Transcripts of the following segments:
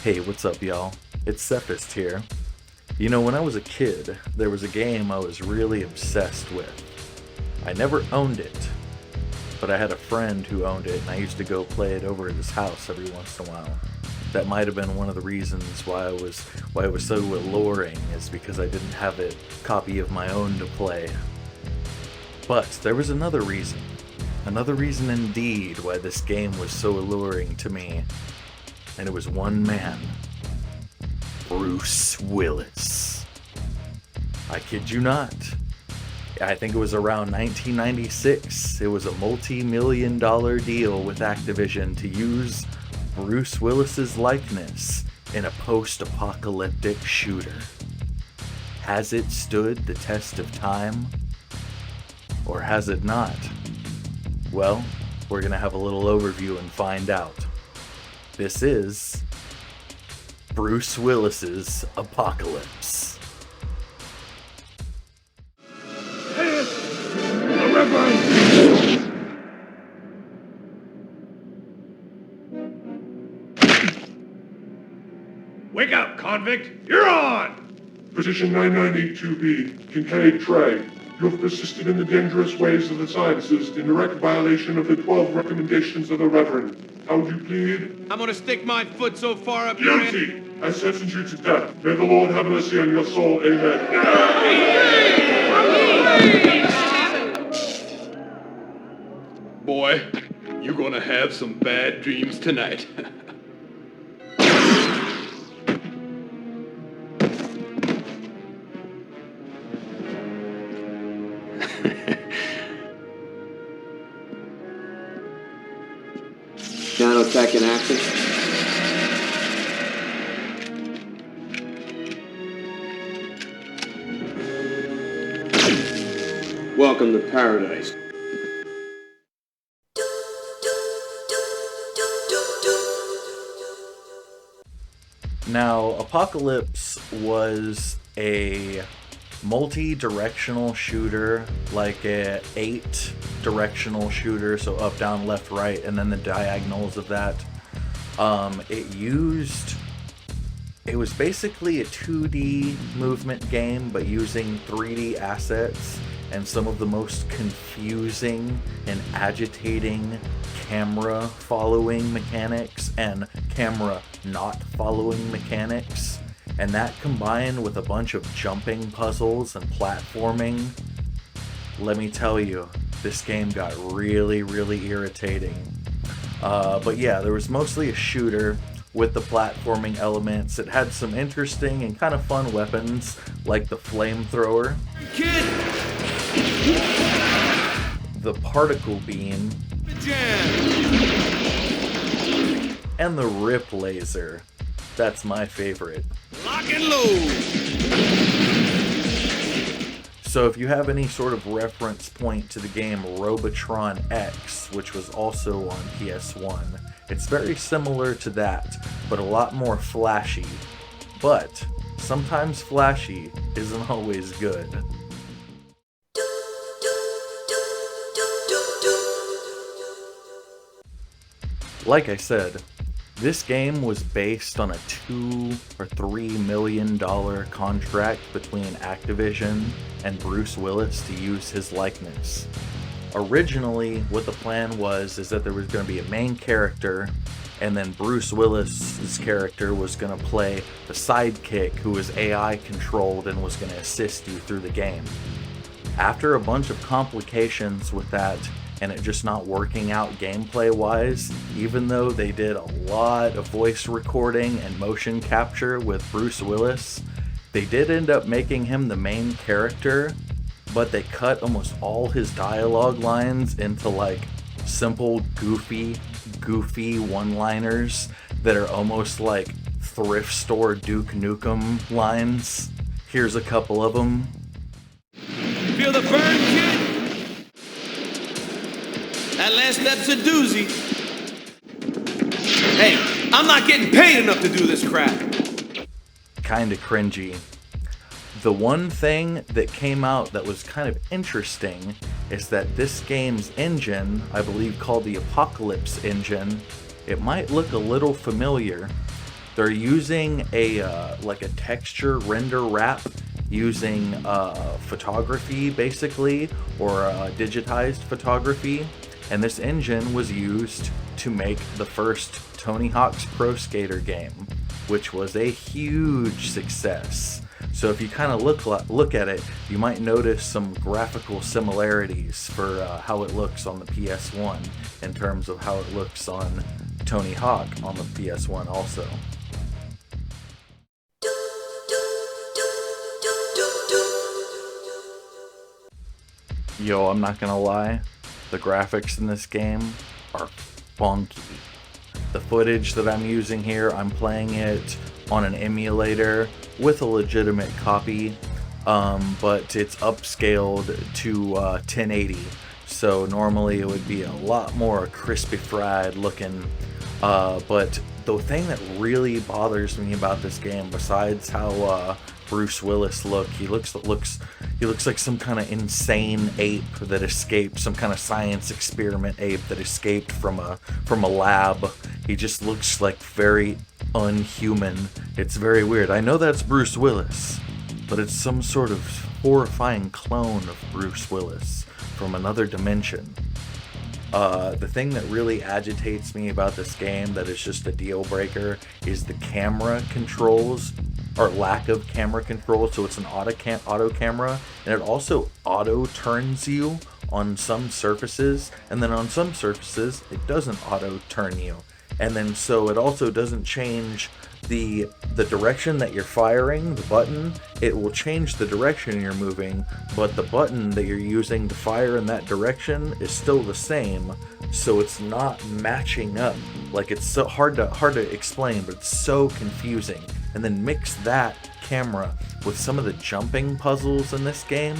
Hey, what's up, y'all? It's Cephist here. You know, when I was a kid, there was a game I was really obsessed with. I never owned it, but I had a friend who owned it, and I used to go play it over at his house every once in a while. That might have been one of the reasons why it was so alluring, is because I didn't have a copy of my own to play. But there was another reason indeed why this game was so alluring to me, and it was one man. Bruce Willis. I kid you not. I think it was around 1996. It was a multi-million-dollar deal with Activision to use Bruce Willis's likeness in a post-apocalyptic shooter. Has it stood the test of time? Or has it not? Well, we're gonna have a little overview and find out. This is Bruce Willis's Apocalypse. Wake up, convict! You're on! Position 9982B, Kincaid Trey. You have persisted in the dangerous ways of the sciences in direct violation of the 12 recommendations of the Reverend. How would you plead? I'm gonna stick my foot so far up your Guilty! I sentence you to death. May the Lord have mercy on your soul. Amen. Boy, you're gonna have some bad dreams tonight. Counterattack in action. Welcome to paradise. Now, Apocalypse was a multi-directional shooter, like a 8-directional shooter, so up, down, left, right, and then the diagonals of that. It was basically a 2D movement game, but using 3D assets and some of the most confusing and agitating camera following mechanics and camera not following mechanics. And that combined with a bunch of jumping puzzles and platforming, let me tell you, this game got really, really irritating. But yeah, there was mostly a shooter with the platforming elements. It had some interesting and kind of fun weapons, like the flamethrower, the particle beam, and the rip laser. That's my favorite. Lock and load! So if you have any sort of reference point to the game Robotron X, which was also on PS1, it's very similar to that, but a lot more flashy. But sometimes flashy isn't always good. Like I said, this game was based on a $2 or $3 million contract between Activision and Bruce Willis to use his likeness. Originally, what the plan was is that there was going to be a main character, and then Bruce Willis's character was going to play the sidekick who was AI controlled and was going to assist you through the game. After a bunch of complications with that, and it just not working out gameplay wise, even though they did a lot of voice recording and motion capture with Bruce Willis, they did end up making him the main character, but they cut almost all his dialogue lines into like simple goofy one-liners that are almost like thrift store Duke Nukem lines. Here's a couple of them. Feel the burn, kid? That last step's a doozy. Hey, I'm not getting paid enough to do this crap. Kinda cringy. The one thing that came out that was kind of interesting is that this game's engine, I believe called the Apocalypse engine, it might look a little familiar. They're using a like a texture render wrap using photography basically, or digitized photography, and this engine was used to make the first Tony Hawk's Pro Skater game, which was a huge success. So if you kind of look at it, you might notice some graphical similarities for how it looks on the PS1 in terms of how it looks on Tony Hawk on the PS1 also. Yo, I'm not gonna lie, the graphics in this game are funky. The footage that I'm using here, I'm playing it on an emulator with a legitimate copy, but it's upscaled to 1080. So normally it would be a lot more crispy fried looking, but the thing that really bothers me about this game, besides how Bruce Willis he looks like some kind of insane ape that escaped, some kind of science experiment ape that escaped from a lab. He just looks like very unhuman. It's very weird. I know that's Bruce Willis, but it's some sort of horrifying clone of Bruce Willis from another dimension. The thing that really agitates me about this game, that is just a deal breaker, is the camera controls, or lack of camera control. So it's an auto camera, and it also auto turns you on some surfaces, and then on some surfaces it doesn't auto turn you, and then so it also doesn't change the direction that you're firing. The button, it will change the direction you're moving, but the button that you're using to fire in that direction is still the same, so it's not matching up. Like, it's so hard to explain, but it's so confusing. And then mix that camera with some of the jumping puzzles in this game,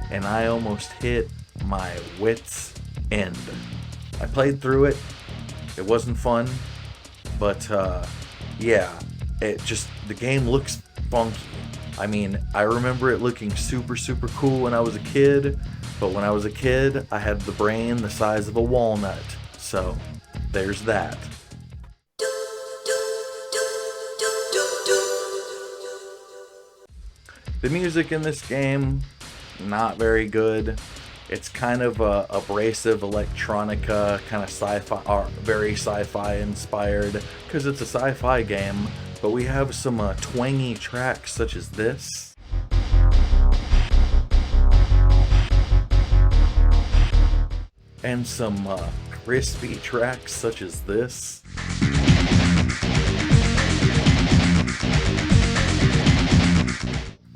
and I almost hit my wit's end. I played through it. It wasn't fun, but yeah, the game looks funky. I mean, I remember it looking super cool when I was a kid, but when I was a kid, I had the brain the size of a walnut. So there's that. The music in this game, not very good. It's kind of abrasive electronica, kind of sci-fi, or very sci-fi inspired, because it's a sci-fi game. But we have some twangy tracks such as this. And some crispy tracks such as this.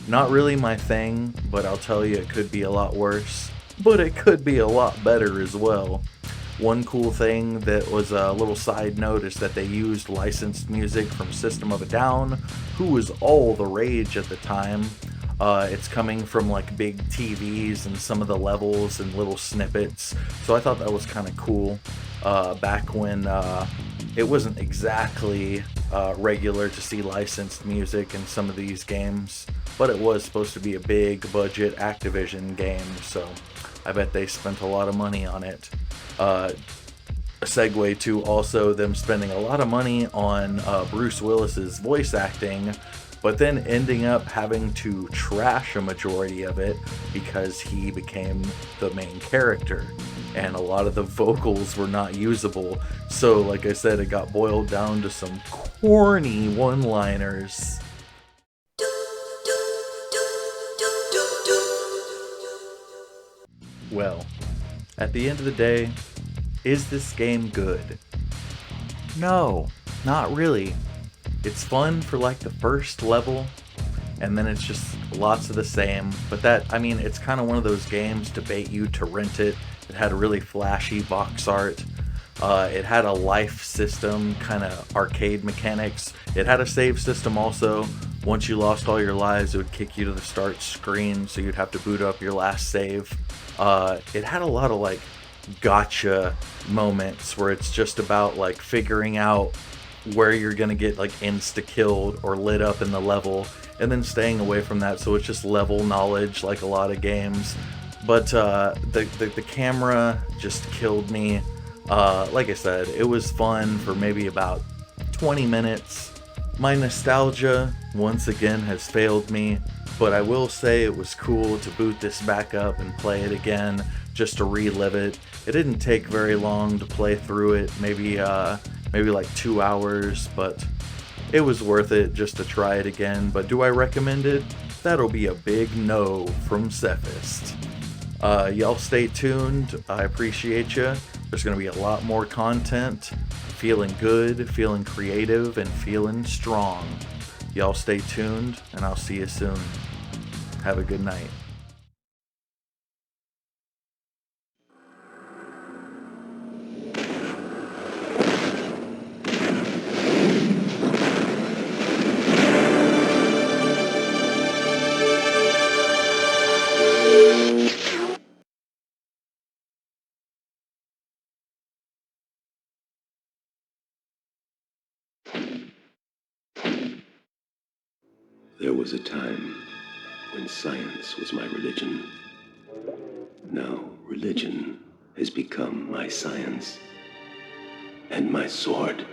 Not really my thing, but I'll tell you, it could be a lot worse. But it could be a lot better as well. One cool thing that was a little side note is that they used licensed music from System of a Down, who was all the rage at the time. It's coming from like big TVs and some of the levels and little snippets, so I thought that was kind of cool. Back when it wasn't exactly regular to see licensed music in some of these games, but it was supposed to be a big budget Activision game, so I bet they spent a lot of money on it. A segue to also them spending a lot of money on Bruce Willis's voice acting, but then ending up having to trash a majority of it because he became the main character and a lot of the vocals were not usable. So like I said, it got boiled down to some corny one-liners. Well, at the end of the day, is this game good? No, not really. It's fun for like the first level, and then it's just lots of the same. But that, I mean, it's kind of one of those games to bait you to rent it. It had really flashy box art. It had a life system, kind of arcade mechanics. It had a save system also. Once you lost all your lives, it would kick you to the start screen, so you'd have to boot up your last save. It had a lot of like gotcha moments where it's just about like figuring out where you're gonna get like insta-killed or lit up in the level, and then staying away from that, so it's just level knowledge like a lot of games. But the camera just killed me. Like I said, it was fun for maybe about 20 minutes, My nostalgia, once again, has failed me, but I will say it was cool to boot this back up and play it again, just to relive it. It didn't take very long to play through it, maybe like 2 hours, but it was worth it just to try it again. But do I recommend it? That'll be a big no from Cephist. Y'all stay tuned. I appreciate you. There's going to be a lot more content. Feeling good, feeling creative, and feeling strong. Y'all stay tuned, and I'll see you soon. Have a good night. There was a time when science was my religion. Now religion has become my science and my sword.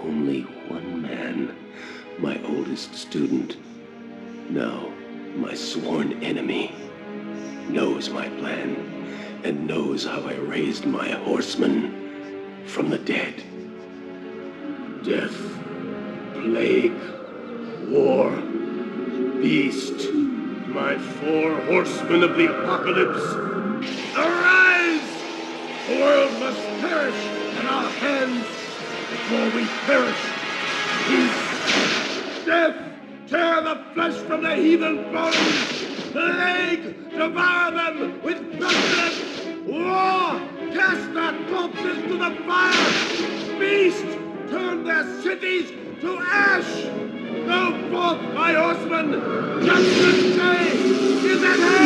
Only one man, my oldest student, now my sworn enemy, knows my plan and knows how I raised my horsemen from the dead. Death, plague, war, beast, my 4 horsemen of the apocalypse. Arise! The world must perish in our hands before we perish. Peace, death, tear the flesh from the heathen bones. Plague, devour them with pestilence. War, cast their corpses to the fire. Beast, turn their cities to ash. Go forth, my horsemen! Judgment day is at hand!